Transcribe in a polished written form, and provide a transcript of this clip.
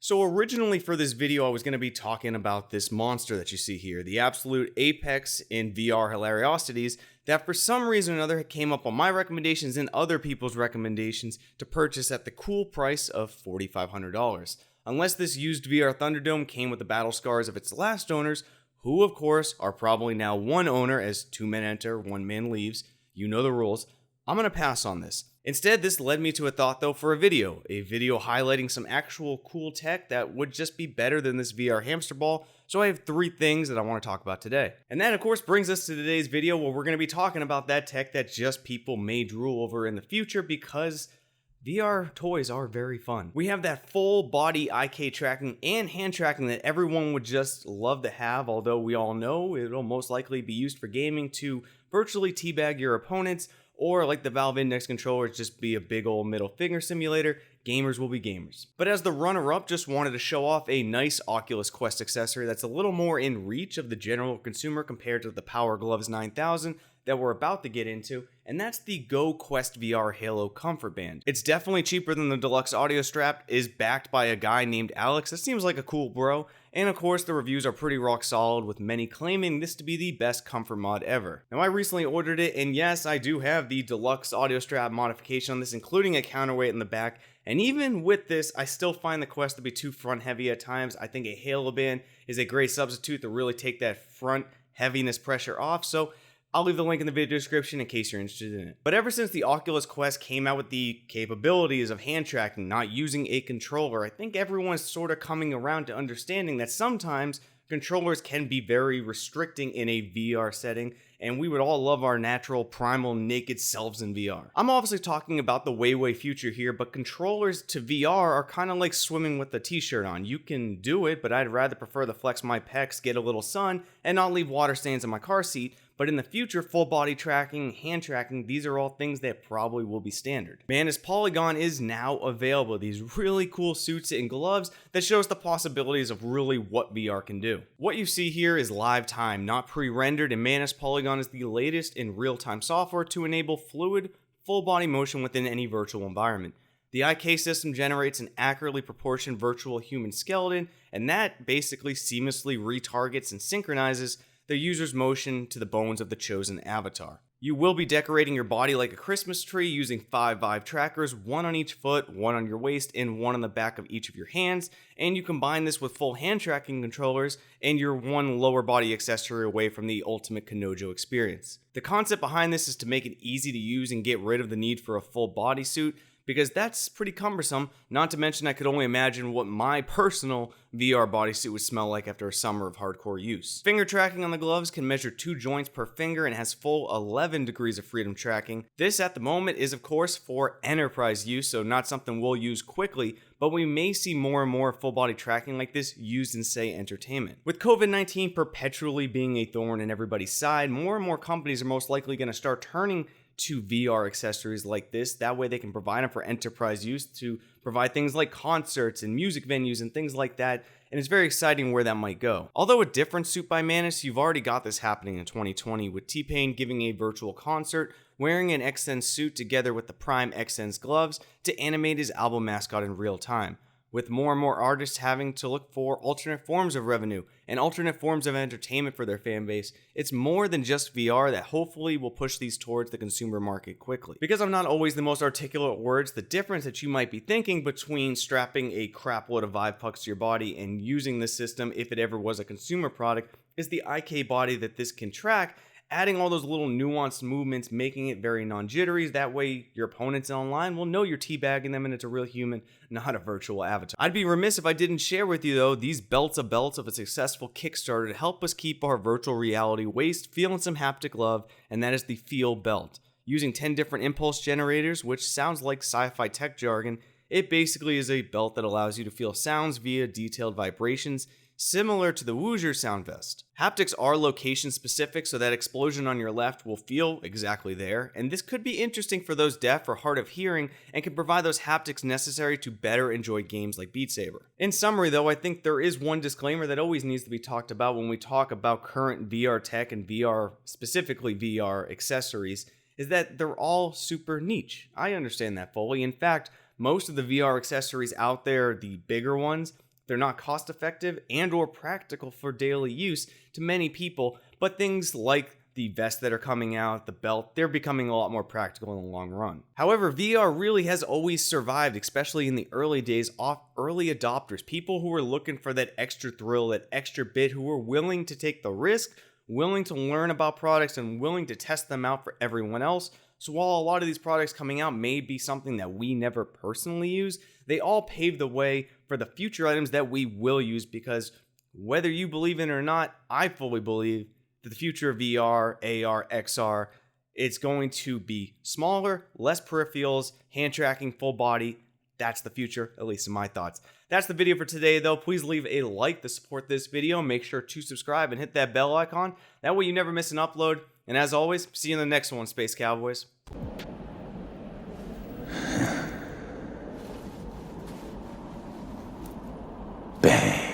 So originally for this video, I was going to be talking about this monster that you see here, the absolute apex in VR hilariosities that for some reason or another came up on my recommendations and other people's recommendations to purchase at the cool price of $4,500. Unless this used VR Thunderdome came with the battle scars of its last owners, who of course are probably now one owner as 2 men enter, 1 man leaves. You know the rules. I'm going to pass on this. Instead, this led me to a thought though for a video highlighting some actual cool tech that would just be better than this VR hamster ball. So I have 3 things that I want to talk about today. And that of course brings us to today's video where we're going to be talking about that tech that just people may drool over in the future because VR toys are very fun. We have that full body IK tracking and hand tracking that everyone would just love to have, although we all know it'll most likely be used for gaming to virtually teabag your opponents, or like the Valve Index controllers, just be a big old middle finger simulator. Gamers will be gamers. But as the runner-up, just wanted to show off a nice Oculus Quest accessory that's a little more in reach of the general consumer compared to the Power Gloves 9000 that we're about to get into, and that's the Go Quest VR Halo Comfort Band. It's definitely cheaper than the deluxe audio strap, is backed by a guy named Alex. That seems like a cool bro, and of course the reviews are pretty rock solid, with many claiming this to be the best comfort mod ever. Now I recently ordered it, and yes, I do have the deluxe audio strap modification on this, including a counterweight in the back, and even with this, I still find the Quest to be too front heavy at times. I think a Halo band is a great substitute to really take that front heaviness pressure off, so I'll leave the link in the video description in case you're interested in it. But ever since the Oculus Quest came out with the capabilities of hand tracking, not using a controller, I think everyone's sort of coming around to understanding that sometimes controllers can be very restricting in a VR setting, and we would all love our natural, primal, naked selves in VR. I'm obviously talking about the way future here, but controllers to VR are kind of like swimming with a t-shirt on. You can do it, but I'd rather prefer to flex my pecs, get a little sun, and not leave water stains in my car seat. But in the future, full body tracking, hand tracking, these are all things that probably will be standard. Manus Polygon is now available. These really cool suits and gloves that show us the possibilities of really what VR can do. What you see here is live time, not pre-rendered, and Manus Polygon is the latest in real-time software to enable fluid, full body motion within any virtual environment. The IK system generates an accurately proportioned virtual human skeleton, and that basically seamlessly retargets and synchronizes the user's motion to the bones of the chosen avatar. You will be decorating your body like a Christmas tree using 5 Vive trackers, 1 on each foot, 1 on your waist, and 1 on the back of each of your hands, and you combine this with full hand tracking controllers and your 1 lower body accessory away from the ultimate Kanojo experience. The concept behind this is to make it easy to use and get rid of the need for a full bodysuit, because that's pretty cumbersome, not to mention I could only imagine what my personal VR bodysuit would smell like after a summer of hardcore use. Finger tracking on the gloves can measure 2 joints per finger and has full 11 degrees of freedom tracking. This at the moment is of course for enterprise use, so not something we'll use quickly, but we may see more and more full body tracking like this used in, say, entertainment. With COVID-19 perpetually being a thorn in everybody's side, more and more companies are most likely going to start turning to VR accessories like this. That way they can provide them for enterprise use to provide things like concerts and music venues and things like that, and it's very exciting where that might go. Although a different suit by Manus, you've already got this happening in 2020 with T-Pain giving a virtual concert, wearing an XN suit together with the Prime XN's gloves to animate his album mascot in real time. With more and more artists having to look for alternate forms of revenue and alternate forms of entertainment for their fan base, it's more than just VR that hopefully will push these towards the consumer market quickly. Because I'm not always the most articulate words, the difference that you might be thinking between strapping a crap load of Vive pucks to your body and using this system, if it ever was a consumer product, is the IK body that this can track, adding all those little nuanced movements, making it very non-jittery. That way your opponents online will know you're teabagging them and it's a real human, not a virtual avatar. I'd be remiss if I didn't share with you though these belts of a successful Kickstarter to help us keep our virtual reality waist feeling some haptic love, and that is the Feel Belt. Using 10 different impulse generators, which sounds like sci-fi tech jargon, it basically is a belt that allows you to feel sounds via detailed vibrations, similar to the Woozer sound vest. Haptics are location specific, so that explosion on your left will feel exactly there, and this could be interesting for those deaf or hard of hearing and can provide those haptics necessary to better enjoy games like Beat Saber. In summary though, I think there is one disclaimer that always needs to be talked about when we talk about current VR tech and VR, specifically VR accessories, is that they're all super niche. I understand that fully. In fact, most of the VR accessories out there, the bigger ones, They're not cost effective and or practical for daily use to many people, but things like the vests that are coming out, the belt, they're becoming a lot more practical in the long run. However, VR really has always survived, especially in the early days, off early adopters, people who were looking for that extra thrill, that extra bit, who were willing to take the risk, willing to learn about products, and willing to test them out for everyone else. So while a lot of these products coming out may be something that we never personally use, they all pave the way for the future items that we will use, because whether you believe in it or not, I fully believe that the future of VR, AR, XR, it's going to be smaller, less peripherals, hand tracking, full body. That's the future, at least in my thoughts. That's the video for today, though. Please leave a like to support this video. Make sure to subscribe and hit that bell icon. That way you never miss an upload. And as always, see you in the next one, Space Cowboys. Bang.